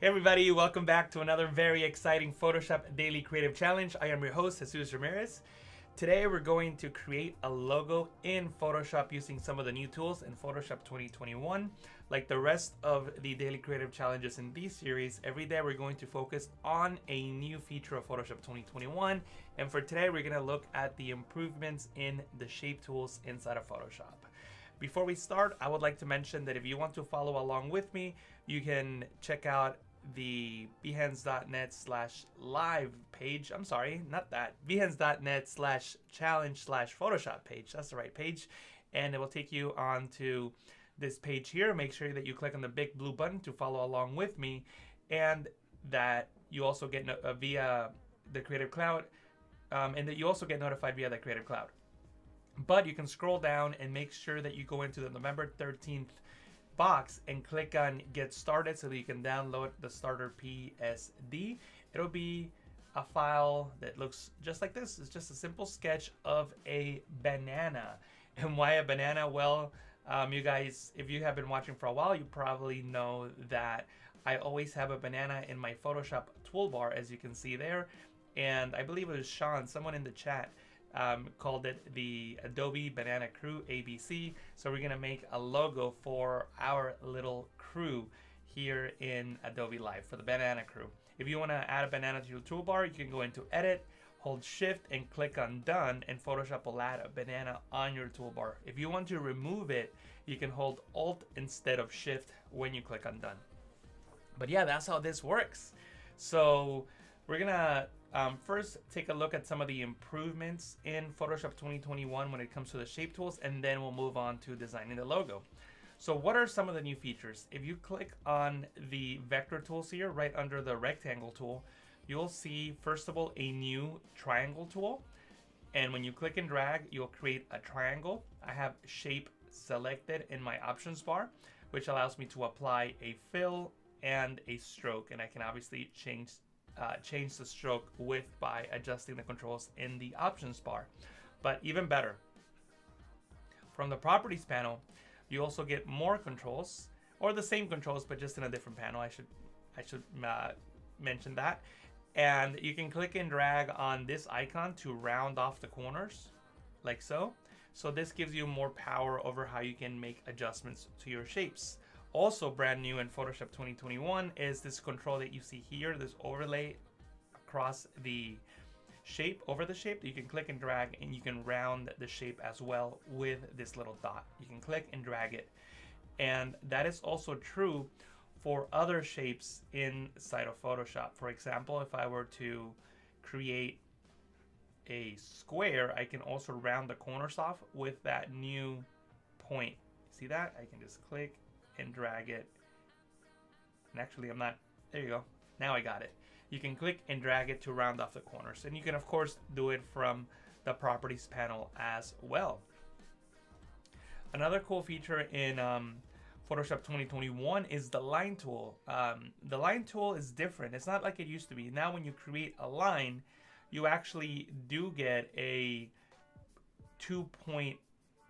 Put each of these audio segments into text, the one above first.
Hey everybody, welcome back to another very exciting Photoshop Daily Creative Challenge. I am your host, Jesus Ramirez. Today we're going to create a logo in Photoshop using some of the new tools in Photoshop 2021. Like the rest of the Daily Creative Challenges in this series, every day we're going to focus on a new feature of Photoshop 2021. And for today, we're going to look at the improvements in the shape tools inside of Photoshop. Before we start, I would like to mention that if you want to follow along with me, you can check out the behance.net/live page. I'm sorry, not that. behance.net/challenge/Photoshop page. That's the right page. And it will take you on to this page here. Make sure that you click on the big blue button to follow along with me, and that you also get via the Creative Cloud, and that you also get notified via the Creative Cloud. But you can scroll down and make sure that you go into the November 13th box and click on Get Started so that you can download the starter PSD. It'll be a file that looks just like this. It's just a simple sketch of a banana. And why a banana? Well, you guys, if you have been watching for a while, you probably know that I always have a banana in my Photoshop toolbar, as you can see there. And I believe it was Sean, someone in the chat, called it the Adobe Banana Crew ABC. So we're gonna make a logo for our little crew here in Adobe Live for the Banana Crew. If you wanna add a banana to your toolbar, you can go into Edit, hold Shift and click on Done, and Photoshop will add a banana on your toolbar. If you want to remove it, you can hold Alt instead of Shift when you click on Done. But yeah, that's how this works. So we're gonna first take a look at some of the improvements in Photoshop 2021 when it comes to the shape tools, and then we'll move on to designing the logo. So what are some of the new features? If you click on the vector tools here, right under the rectangle tool, you'll see, first of all, a new triangle tool. And when you click and drag, you'll create a triangle. I have shape selected in my options bar, which allows me to apply a fill and a stroke. And I can obviously change the stroke width by adjusting the controls in the options bar. But even better, from the properties panel, you also get more controls, or the same controls but just in a different panel. I should mention that. And you can click and drag on this icon to round off the corners like so. So this gives you more power over how you can make adjustments to your shapes. Also brand new in Photoshop 2021 is this control that you see here, this overlay across the shape, over the shape. You can click and drag and you can round the shape as well with this little dot. You can click and drag it. And that is also true for other shapes inside of Photoshop. For example, if I were to create a square, I can also round the corners off with that new point. See that? I can just click and drag it. And actually there you go. Now I got it. You can click and drag it to round off the corners. And you can of course do it from the properties panel as well. Another cool feature in Photoshop 2021 is the line tool. The line tool is different. It's not like it used to be. Now when you create a line, you actually do get a 2-point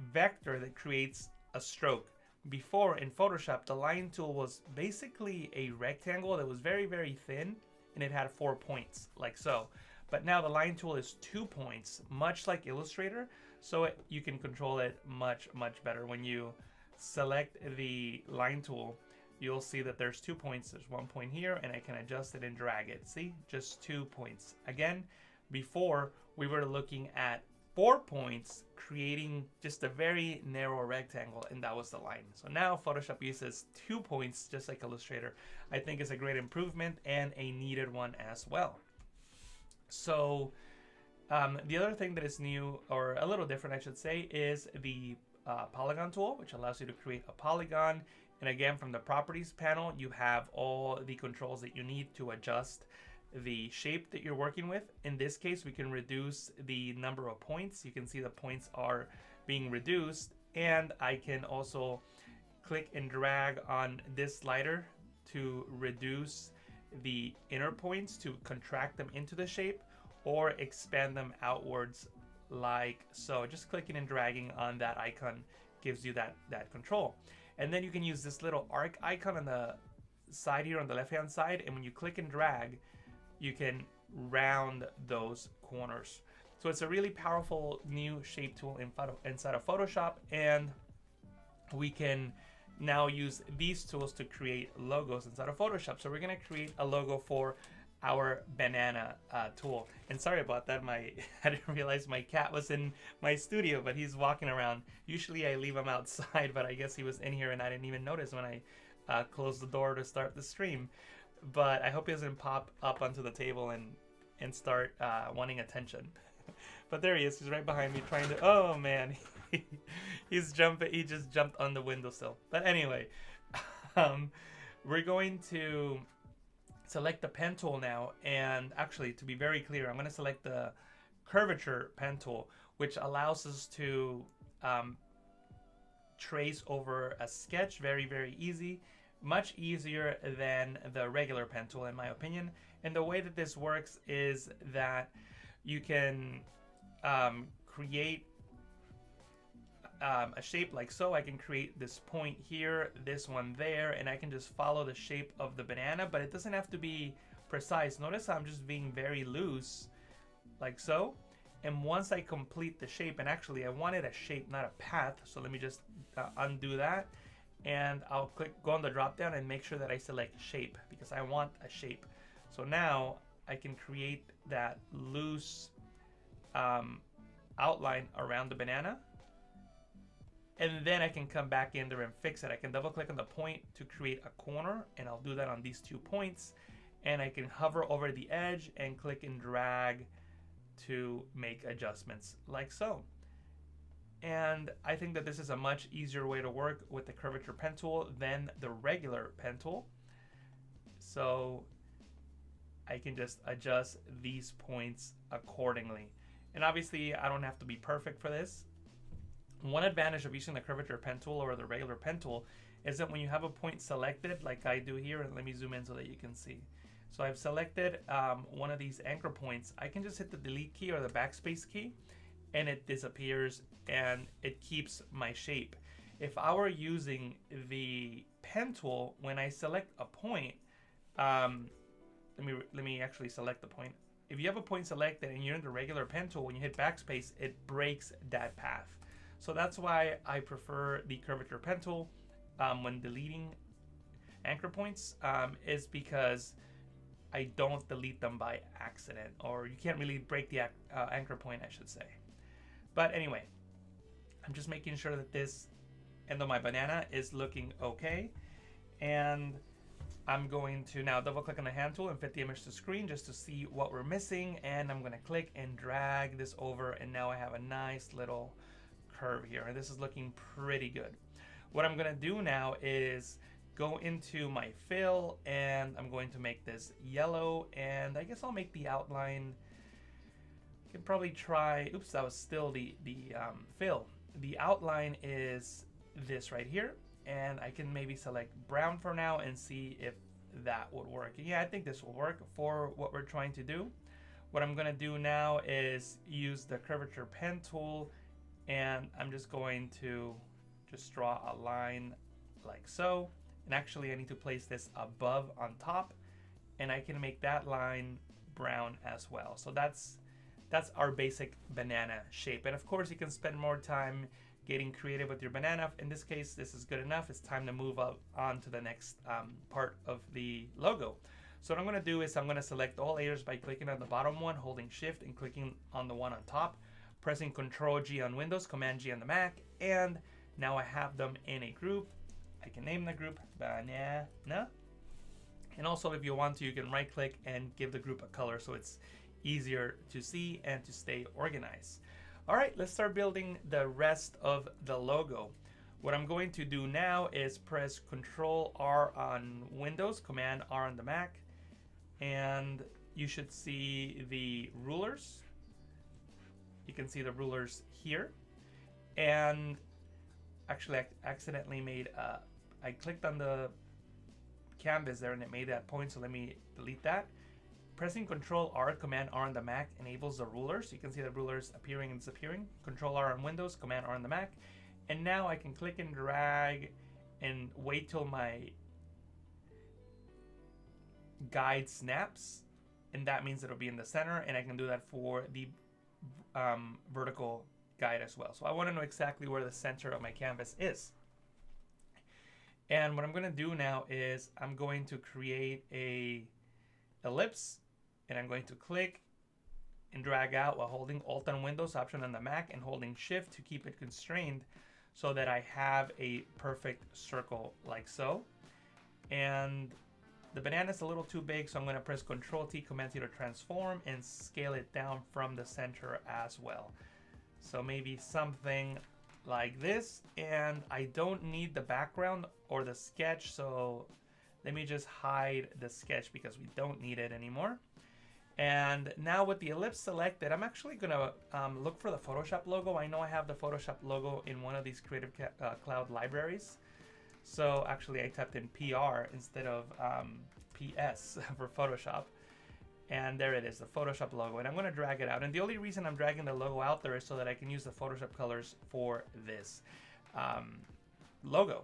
vector that creates a stroke. Before in Photoshop, the line tool was basically a rectangle that was very, very thin, and it had 4 points like so. But now the line tool is 2 points, much like Illustrator, so you can control it much, much better. When you select the line tool, you'll see that there's 2 points. There's 1 point here, and I can adjust it and drag it. See, just 2 points. Again, before we were looking at 4 points, creating just a very narrow rectangle, and that was the line. So now Photoshop uses 2 points, just like Illustrator. I think it's a great improvement and a needed one as well. So the other thing that is new, or a little different I should say, is the polygon tool, which allows you to create a polygon. And again, from the properties panel, you have all the controls that you need to adjust the shape that you're working with. In this case, we can reduce the number of points. You can see the points are being reduced, and I can also click and drag on this slider to reduce the inner points, to contract them into the shape or expand them outwards like so. Just clicking and dragging on that icon gives you that control. And then you can use this little arc icon on the side here on the left hand side, and when you click and drag, you can round those corners. So it's a really powerful new shape tool inside of Photoshop, and we can now use these tools to create logos inside of Photoshop. So we're gonna create a logo for our banana tool. And sorry about that, I didn't realize my cat was in my studio, but he's walking around. Usually I leave him outside, but I guess he was in here and I didn't even notice when I closed the door to start the stream. But I hope he doesn't pop up onto the table and start wanting attention. But there he is, he's right behind me trying to, oh man, he's jumping, he just jumped on the windowsill. But anyway, we're going to select the pen tool now, and actually, to be very clear, I'm going to select the curvature pen tool, which allows us to trace over a sketch very, very easy, much easier than the regular pen tool in my opinion. And the way that this works is that you can create a shape like so. I can create this point here, this one there, and I can just follow the shape of the banana, but it doesn't have to be precise. Notice I'm just being very loose, like so. And once I complete the shape, and actually I wanted a shape, not a path, so let me just undo that, and I'll go on the drop down and make sure that I select shape, because I want a shape. So now I can create that loose outline around the banana, and then I can come back in there and fix it. I can double click on the point to create a corner, and I'll do that on these 2 points, and I can hover over the edge and click and drag to make adjustments like so. And I think that this is a much easier way to work with the curvature pen tool than the regular pen tool. So I can just adjust these points accordingly. And obviously I don't have to be perfect for this. One advantage of using the curvature pen tool over the regular pen tool is that when you have a point selected, like I do here, and let me zoom in so that you can see. So I've selected one of these anchor points. I can just hit the delete key or the backspace key, and it disappears and it keeps my shape. If I were using the pen tool, when I select a point, let me actually select the point. If you have a point selected and you're in the regular pen tool, when you hit backspace, it breaks that path. So that's why I prefer the curvature pen tool when deleting anchor points, is because I don't delete them by accident, or you can't really break the anchor point, I should say. But anyway, I'm just making sure that this end of my banana is looking okay. And I'm going to now double click on the hand tool and fit the image to screen just to see what we're missing. And I'm going to click and drag this over, and now I have a nice little curve here, and this is looking pretty good. What I'm going to do now is go into my fill, and I'm going to make this yellow, and I guess I'll make the outline. I can probably try, oops, that was still the fill. The outline is this right here, and I can maybe select brown for now and see if that would work. Yeah, I think this will work for what we're trying to do. What I'm going to do now is use the curvature pen tool, and I'm just going to just draw a line like so. And actually I need to place this above on top, and I can make that line brown as well. So that's our basic banana shape. And of course you can spend more time getting creative with your banana. In this case, this is good enough. It's time to move on to the next part of the logo. So what I'm going to do is I'm going to select all layers by clicking on the bottom one, holding shift and clicking on the one on top, pressing Ctrl G on Windows, Command G on the Mac, and now I have them in a group. I can name the group banana. And also if you want to, you can right click and give the group a color so it's easier to see and to stay organized. All right, let's start building the rest of the logo. What I'm going to do now is press Ctrl R on Windows, Command R on the Mac, and you should see the rulers. You can see the rulers here. And actually I accidentally made I clicked on the canvas there and it made that point, so let me delete that. Pressing Ctrl R, Command R on the Mac enables the rulers. You can see the rulers appearing and disappearing. Ctrl R on Windows, Command R on the Mac. And now I can click and drag and wait till my guide snaps, and that means it'll be in the center, and I can do that for the vertical guide as well. So I want to know exactly where the center of my canvas is. And what I'm going to do now is I'm going to create a ellipse, and I'm going to click and drag out while holding Alt on Windows, Option on the Mac, and holding Shift to keep it constrained so that I have a perfect circle like so. And the banana is a little too big, so I'm going to press Control T, Command T to transform and scale it down from the center as well. So maybe something like this, and I don't need the background or the sketch, so let me just hide the sketch because we don't need it anymore. And now with the ellipse selected, I'm actually gonna look for the Photoshop logo. I know I have the Photoshop logo in one of these Creative Cloud libraries. So actually I typed in PR instead of PS for Photoshop. And there it is, the Photoshop logo. And I'm gonna drag it out. And the only reason I'm dragging the logo out there is so that I can use the Photoshop colors for this logo.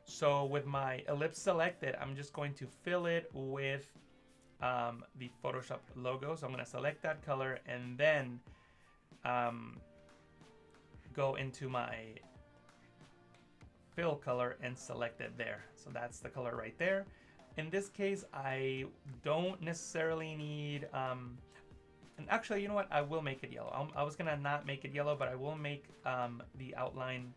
So with my ellipse selected, I'm just going to fill it with the Photoshop logo. So I'm gonna select that color and then go into my fill color and select it there. So that's the color right there. In this case, I don't necessarily need, and actually, you know what? I will make it yellow. I was gonna not make it yellow, but I will make the outline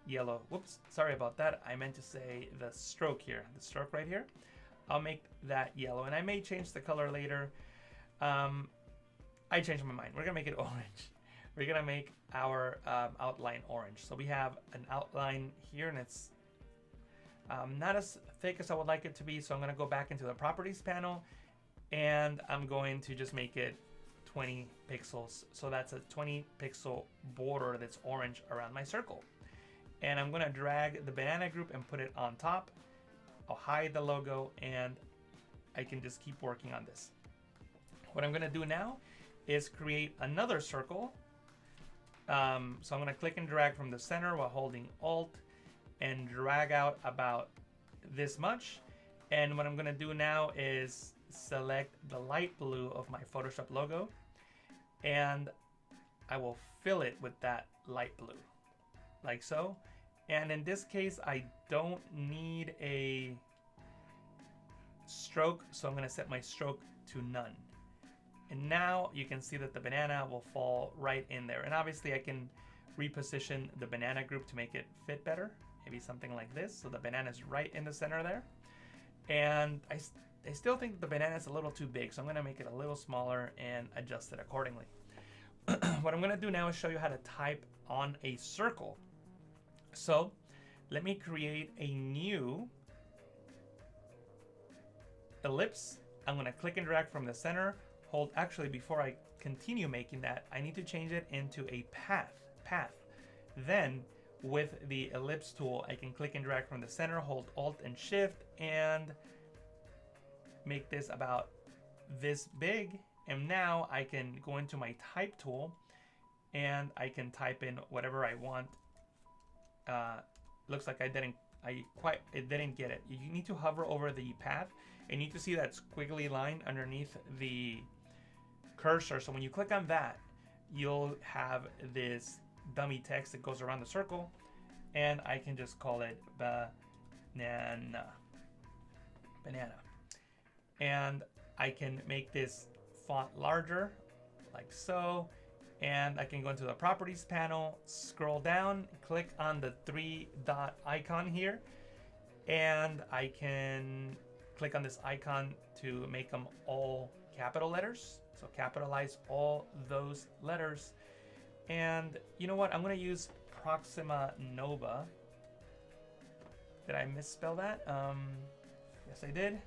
yellow. Whoops, sorry about that. I meant to say the stroke here, the stroke right here. I'll make that yellow, and I may change the color later. I changed my mind. We're gonna make it orange. We're gonna make our outline orange. So we have an outline here, and it's not as thick as I would like it to be. So I'm gonna go back into the properties panel, and I'm going to just make it 20 pixels. So that's a 20 pixel border that's orange around my circle. And I'm gonna drag the banana group and put it on top. I'll hide the logo, and I can just keep working on this. What I'm gonna do now is create another circle. So I'm gonna click and drag from the center while holding Alt and drag out about this much. And what I'm gonna do now is select the light blue of my Photoshop logo, and I will fill it with that light blue, like so. And in this case, I don't need a stroke, so I'm gonna set my stroke to none. And now you can see that the banana will fall right in there. And obviously I can reposition the banana group to make it fit better. Maybe something like this. So the banana is right in the center there. And I still think the banana is a little too big, so I'm gonna make it a little smaller and adjust it accordingly. What I'm gonna do now is show you how to type on a circle. So let me create a new ellipse. I'm gonna click and drag from the center. Hold, actually, before I continue making that, I need to change it into a path. Then with the ellipse tool, I can click and drag from the center, hold Alt and Shift, and make this about this big. And now I can go into my type tool, and I can type in whatever I want. Looks like it didn't get it. You need to hover over the path, and you need to see that squiggly line underneath the cursor. So when you click on that, you'll have this dummy text that goes around the circle, and I can just call it banana. And I can make this font larger, like so. And I can go into the properties panel, scroll down, click on the 3-dot icon here, and I can click on this icon to make them all capital letters. So capitalize all those letters. And you know what? I'm going to use Proxima Nova. Did I misspell that? Yes, I did.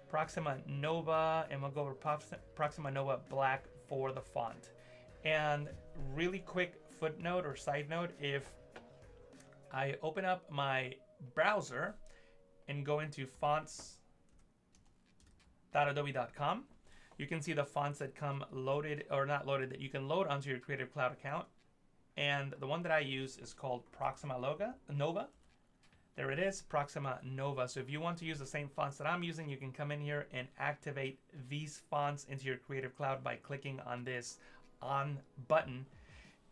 Proxima Nova, and we'll go over Proxima Nova Black for the font. And really quick footnote or side note, if I open up my browser and go into fonts.adobe.com, you can see the fonts that come loaded, or not loaded, that you can load onto your Creative Cloud account. And the one that I use is called Proxima Nova. There it is, Proxima Nova. So if you want to use the same fonts that I'm using, you can come in here and activate these fonts into your Creative Cloud by clicking on this on button.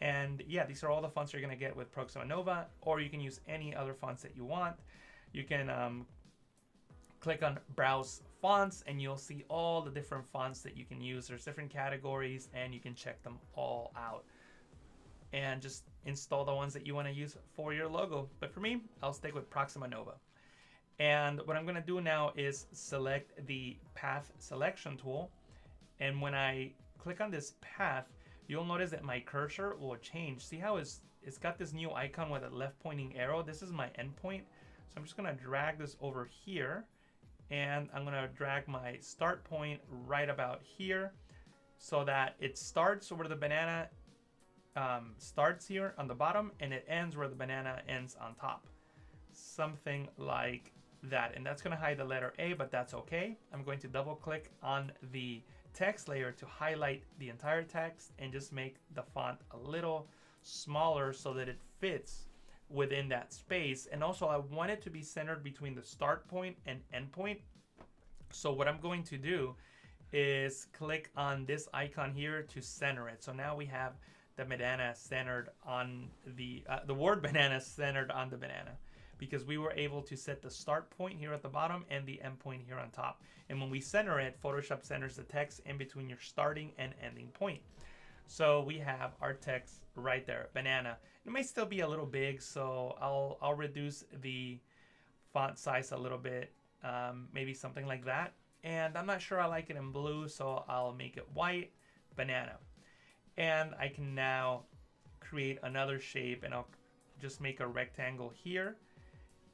And yeah, these are all the fonts you're going to get with Proxima Nova, or you can use any other fonts that you want. You can click on Browse Fonts, and you'll see all the different fonts that you can use. There's different categories, and you can check them all out. And just install the ones that you want to use for your logo. But for me, I'll stick with Proxima Nova. And what I'm going to do now is select the Path Selection tool. And when I click on this path, you'll notice that my cursor will change. See how it's got this new icon with a left pointing arrow? This is my endpoint. So I'm just going to drag this over here, and I'm going to drag my start point right about here so that it starts where the banana starts here on the bottom, and it ends where the banana ends on top. Something like that. And that's going to hide the letter A, but that's okay. I'm going to double click on the text layer to highlight the entire text and just make the font a little smaller so that it fits within that space. And also I want it to be centered between the start point and end point. So what I'm going to do is click on this icon here to center it. So now we have the banana centered on the word banana centered on the banana, because we were able to set the start point here at the bottom and the end point here on top. And when we center it, Photoshop centers the text in between your starting and ending point. So we have our text right there, banana. It may still be a little big, so I'll reduce the font size a little bit, maybe something like that. And I'm not sure I like it in blue, so I'll make it white, banana. And I can now create another shape, and I'll just make a rectangle here.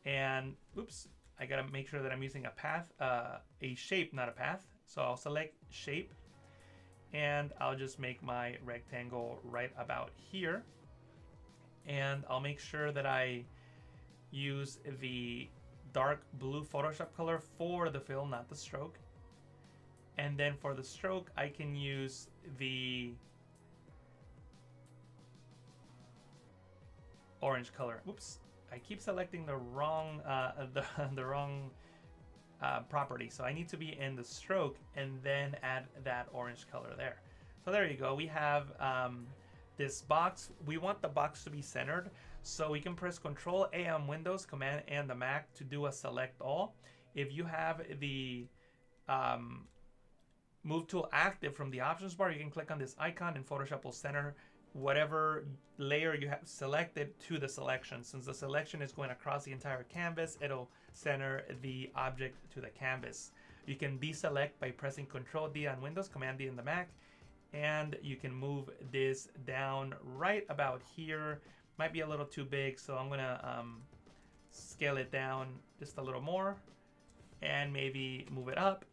And oops, I gotta make sure that I'm using a path, a shape, not a path. So I'll select shape, and I'll just make my rectangle right about here. And I'll make sure that I use the dark blue Photoshop color for the fill, not the stroke. And then for the stroke, I can use the orange color. Oops, I keep selecting the wrong the wrong property. So I need to be in the stroke and then add that orange color there. So there you go. We have this box. We want the box to be centered, so we can press Control A on Windows, Command A on the Mac to do a select all. If you have the Move tool active from the options bar, you can click on this icon and Photoshop will center whatever layer you have selected to the selection. Since the selection is going across the entire canvas, it'll center the object to the canvas. You can deselect by pressing Control D on Windows, Command D on the Mac, and you can move this down right about here. Might be a little too big, so I'm gonna scale it down just a little more and maybe move it up.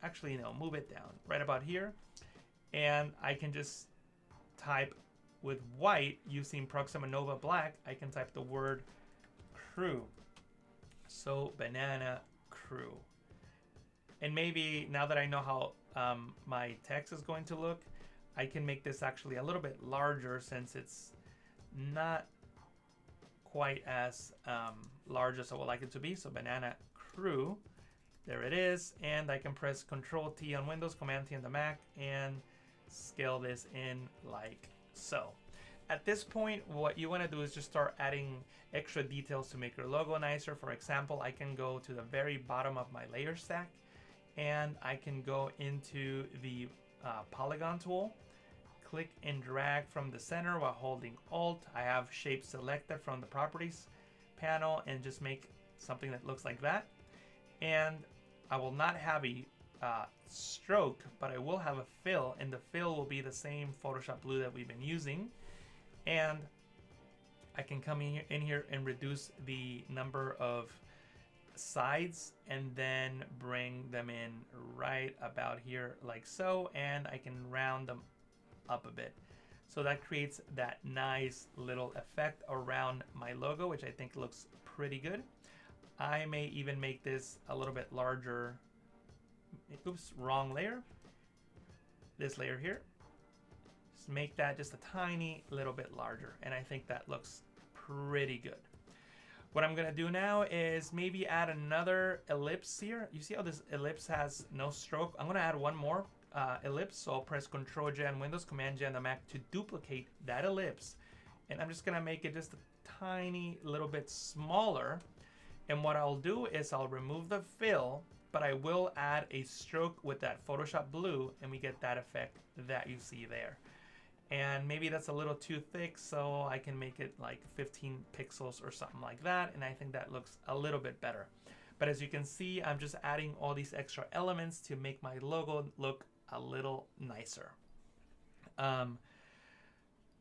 Actually, no, move it down right about here. And I can just type with white using Proxima Nova Black. I can type the word crew. So banana crew. And maybe now that I know how my text is going to look, I can make this actually a little bit larger since it's not quite as large as I would like it to be. So banana crew. There it is, and I can press Control T on Windows, Command T on the Mac, and scale this in like so. At this point, what you want to do is just start adding extra details to make your logo nicer. For example, I can go to the very bottom of my layer stack, and I can go into the polygon tool, click and drag from the center while holding Alt. I have shape selected from the properties panel, and just make something that looks like that. And I will not have a stroke, but I will have a fill, and the fill will be the same Photoshop blue that we've been using. And I can come in here and reduce the number of sides and then bring them in right about here like so, and I can round them up a bit. So that creates that nice little effect around my logo, which I think looks pretty good. I may even make this a little bit larger. Oops, wrong layer. This layer here. Just make that just a tiny little bit larger, and I think that looks pretty good. What I'm gonna do now is maybe add another ellipse here. You see how this ellipse has no stroke? I'm gonna add one more ellipse. So I'll press Control J on Windows, Command J on the Mac to duplicate that ellipse. And I'm just gonna make it just a tiny little bit smaller. And what I'll do is I'll remove the fill, but I will add a stroke with that Photoshop blue, and we get that effect that you see there. And maybe that's a little too thick, so I can make it like 15 pixels or something like that, and I think that looks a little bit better. But as you can see, I'm just adding all these extra elements to make my logo look a little nicer.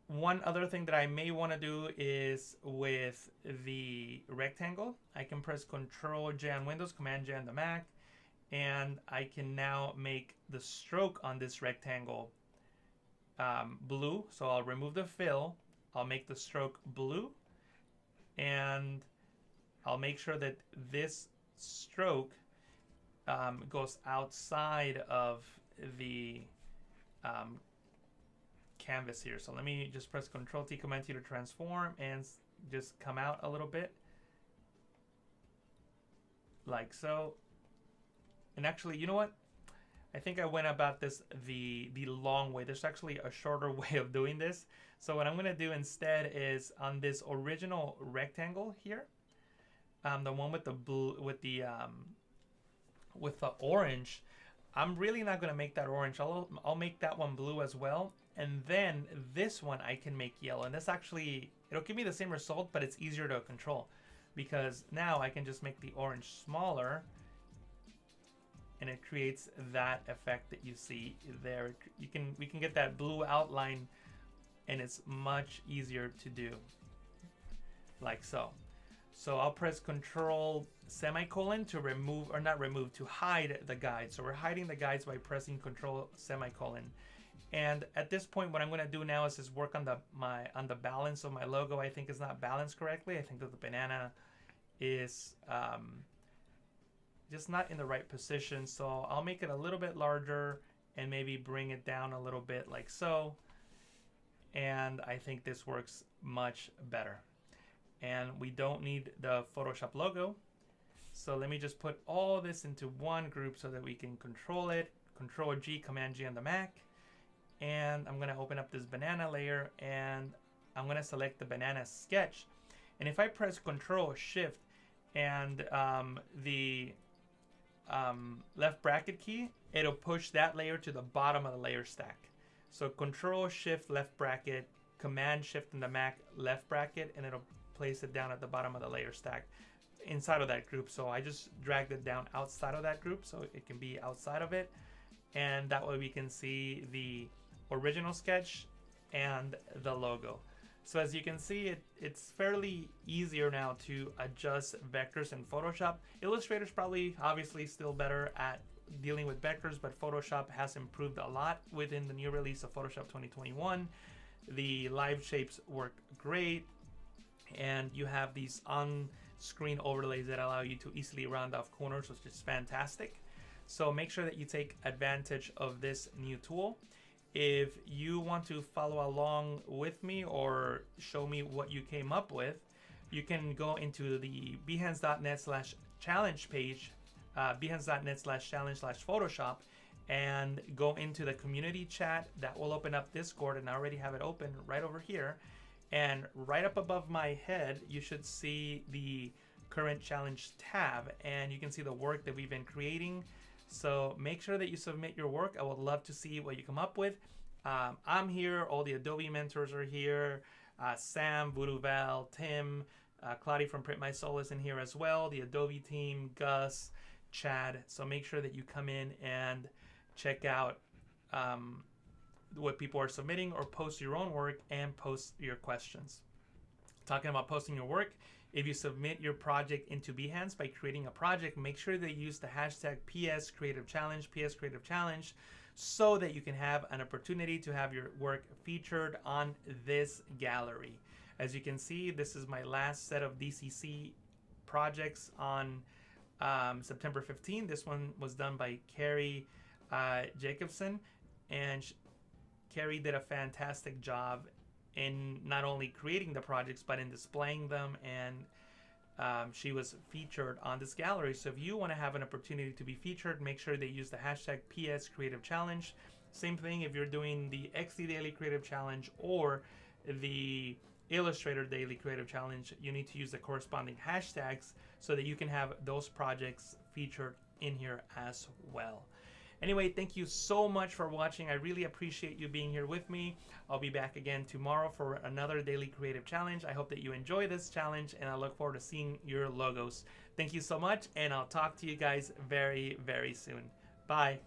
One other thing that I may want to do is with the rectangle. I can press Control J on Windows, Command J on the Mac, and I can now make the stroke on this rectangle blue. So I'll remove the fill, I'll make the stroke blue, and I'll make sure that this stroke goes outside of the canvas here. So let me just press Control T, Command T to transform and just come out a little bit like so. And actually, you know what? I think I went about this the long way. There's actually a shorter way of doing this. So what I'm gonna do instead is on this original rectangle here, the one with the blue, with the orange, I'm really not gonna make that orange. I'll make that one blue as well, and then this one I can make yellow. And this actually, it'll give me the same result, but it's easier to control because now I can just make the orange smaller. And it creates that effect that you see there. We can get that blue outline, and it's much easier to do, like so. So I'll press Control semicolon to remove, or not remove, to hide the guide. So we're hiding the guides by pressing Control semicolon. And at this point, what I'm going to do now is just work on the balance of my logo. I think it's not balanced correctly. I think that the banana is just not in the right position. So I'll make it a little bit larger and maybe bring it down a little bit like so. And I think this works much better. And we don't need the Photoshop logo. So let me just put all this into one group so that we can control it. Control G, Command G on the Mac. And I'm gonna open up this banana layer and I'm gonna select the banana sketch. And if I press Control Shift and the left bracket key, it'll push that layer to the bottom of the layer stack. So Control Shift left bracket, Command Shift in the Mac left bracket, and it'll place it down at the bottom of the layer stack inside of that group. So I just dragged it down outside of that group so it can be outside of it, and that way we can see the original sketch and the logo. So as you can see, it's fairly easier now to adjust vectors in Photoshop. Illustrator's probably obviously still better at dealing with vectors, but Photoshop has improved a lot within the new release of Photoshop 2021. The live shapes work great, and you have these on-screen overlays that allow you to easily round off corners, which is fantastic. So make sure that you take advantage of this new tool. If you want to follow along with me or show me what you came up with, you can go into the behance.net/challenge page, behance.net/challenge/Photoshop, and go into the community chat. That will open up Discord, and I already have it open right over here. And right up above my head, you should see the current challenge tab, and you can see the work that we've been creating. So make sure that you submit your work. I would love to see what you come up with. I'm here. All the Adobe mentors are here. Sam, Voodoo Val, Tim, Claudia from Print My Soul is in here as well. The Adobe team, Gus, Chad. So make sure that you come in and check out what people are submitting, or post your own work and post your questions. Talking about posting your work, if you submit your project into Behance by creating a project, make sure they use the hashtag PS Creative Challenge, PS Creative Challenge, so that you can have an opportunity to have your work featured on this gallery. As you can see, this is my last set of DCC projects on September 15. This one was done by Carrie Jacobson, and Carrie did a fantastic job in not only creating the projects but in displaying them and she was featured on this gallery. So if you want to have an opportunity to be featured, make sure they use the hashtag PS Creative Challenge. Same thing if you're doing the XD Daily Creative Challenge or the Illustrator Daily Creative Challenge, you need to use the corresponding hashtags so that you can have those projects featured in here as well. Anyway, thank you so much for watching. I really appreciate you being here with me. I'll be back again tomorrow for another Daily Creative Challenge. I hope that you enjoy this challenge, and I look forward to seeing your logos. Thank you so much, and I'll talk to you guys very, very soon. Bye.